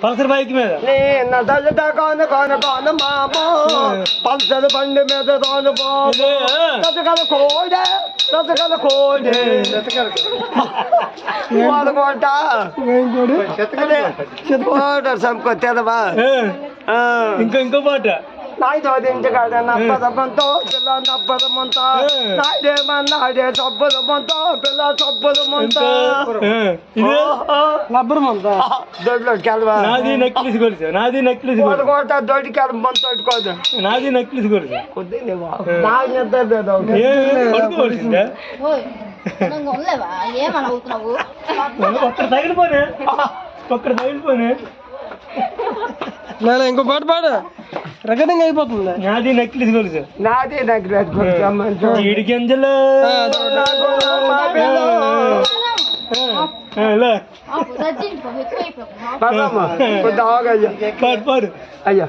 Pulsar bike మీద Pulsar బండి మీద రాను బాబు కోడే కోడే సంకొత్తేదవా ఇంకో పాట నప్పదమంతో పిల్ల నప్పదమంతా నాడే సబ్బులు మంతా పిల్ల సబ్బులు మంతా దొడ్లోకి వెళ్ళవా నాది నెక్లెస్ కొలుసు దొడ్డికి వెళ్ళి మంత తోడుకోదు నాది నెక్లెస్ కొలుసు పడుకోవలసిందే ఒక్కడ తగిలిపోనే ఇంకో పాట పాడు రికార్డింగ్ అయిపోతుంది నాది నెక్లెస్ కొలుసు చీడి గింజలు పాడు అయ్యా